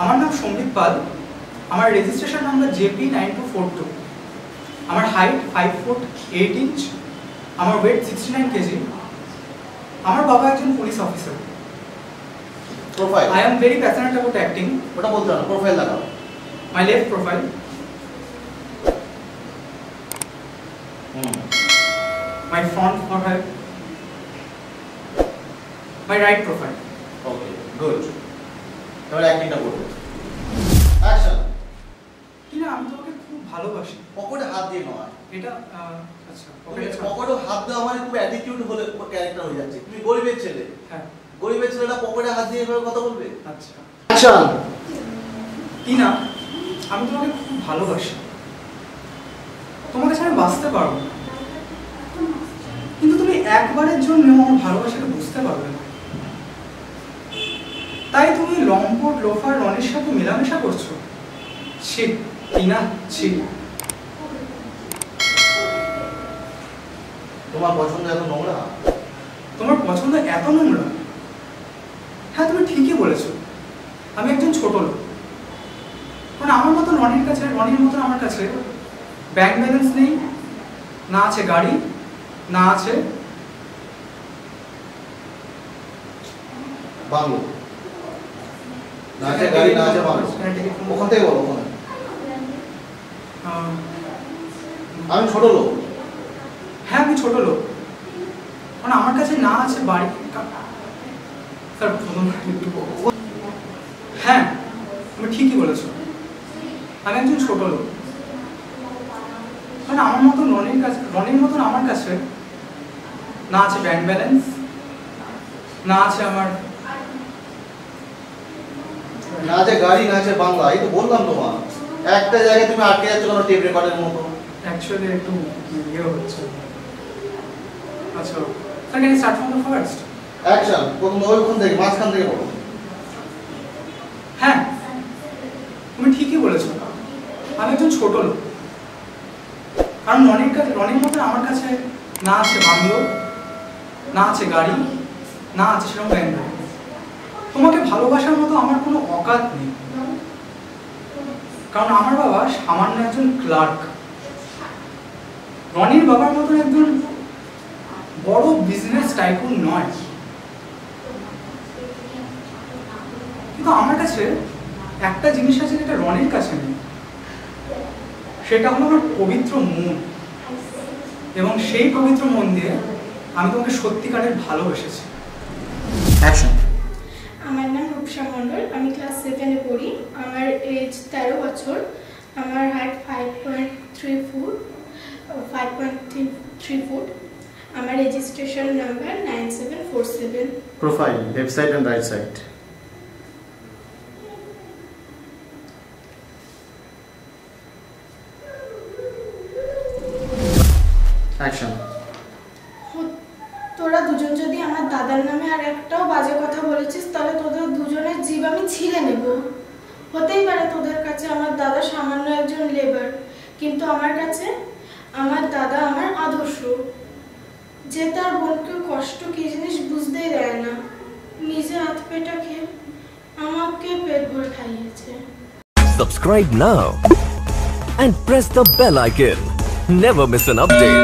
আমার নাম সন্দীপ পাল। আমার রেজিস্ট্রেশন নাম্বার JP9242। আমার হাইট 5 ফুট 8 ইঞ্চ। আমার ওয়েট 69 কেজি। আমার বাবা একজন police officer. Profile. I am very passionate about acting. ওটা বলতে না, প্রোফাইল লাগাও। My left profile. My front profile. My right profile. Okay, good. এবার অ্যাক্টিংটা করবে। অ্যাকশন। কিনা আমি তোমাকে খুব ভালোবাসি। পকেটে হাত দিয়ে নয়। এটা আচ্ছা, পকেটে হাত দেওয়া মানে খুব অ্যাটিটিউড হলে ক্যারেক্টার হয়ে যাচ্ছে। তুমি গরিবের ছেলে। হ্যাঁ। গরিবের ছেলেটা পকেটে হাত দিয়ে এভাবে কথা বলবে? আচ্ছা। অ্যাকশন। কিনা আমি তোমাকে খুব ভালোবাসি। তোমাকে ছাড়া বাঁচতে পারবো না। কিন্তু তুমি একবারের জন্য আমার ভালোবাসাকে বুঝতে পারবে না। তাই তুমি লম্পট লোফার রনির সাথে মেলামেশা করছো। ছি কিনা, ছি। তোমার পছন্দ এত নোংরা? তোমার পছন্দ এত নোংরা? হ্যাঁ, তুমি ঠিকই বলেছো। আমি একজন ছোট লোক। কারণ আমার মতন রনির মতন আমার কাছে ব্যাংক ব্যালেন্স নেই, না আছে গাড়ি, না আছে বাংলো, না আছে গাড়ি, না আছে বাংলো। ওখান থেকে বলো। ওখানে আমি ছোট লোক। হ্যাঁ, আমি ছোট লোক। কারণ আমার কাছে না আছে বাড়ি। স্যার হ্যাঁ, তুমি ঠিকই বলেছো। আমি একজন ছোট লোক। কারণ আমার মতন রনির মতন আমার কাছে না আছে ব্যাংক ব্যালেন্স, না আছে আমার না আছে গাড়ি, না আছে বাংলা। এই তো বললাম তোমার। একটা জায়গায় তুমি আটকে যাচ্ছ কেন টেপ রেকর্ডের মতো? অ্যাকচুয়ালি একটু ইয়ে হচ্ছে। আচ্ছা, sir can start from the first? Action. প্রথম ওইখান থেকে, মাঝখান থেকে বলো। হ্যাঁ, তুমি ঠিকই বলেছো। আমি একজন ছোট লোক। কারণ রনির মতন আমার কাছে না আছে বাংলো, না আছে গাড়ি, না আছে সেরকম ব্যাংক ব্যালেন্স। তোমাকে ভালোবাসার মতো আমার কোনো অকাত নেই। কারণ আমার বাবা সামান্য একজন ক্লার্ক। রনির বাবার মতন একজন বড় বিজনেস টাইকুন নয়। কিন্তু আমার কাছে একটা জিনিস আছে যেটা রনির কাছে নেই। সেটা হলো আমার পবিত্র মন। এবং সেই পবিত্র মন দিয়ে আমি তোমাকে সত্যিকারের ভালোবেসেছি। অ্যাকশন। আমার নাম রূপসা মণ্ডল। আমি ক্লাস 7-এ পড়ি। আমার এজ 13 বছর। আমার হাইট 5.3 ফুট। আমার registration number 9747। Profile, left side and right side. Action. তোরা দুজন যদি আমার দাদার নামে আর একটাও বাজে কথা বলেছিস তাহলে তোদের দুজনের জীব আমি ছিঁড়ে নেব। হতেই পারে তোদের কাছে আমার দাদা সামান্য একজন লেবার, কিন্তু আমার কাছে আমার দাদা আমার আদর্শ। যে তার বোনকে কষ্ট কি জিনিস বুঝতেই দেয় না, নিজে হাত পেটা খেয়ে আমাকে পেট ভরে খাইয়েছে। Subscribe now and press the bell icon. Never miss an update.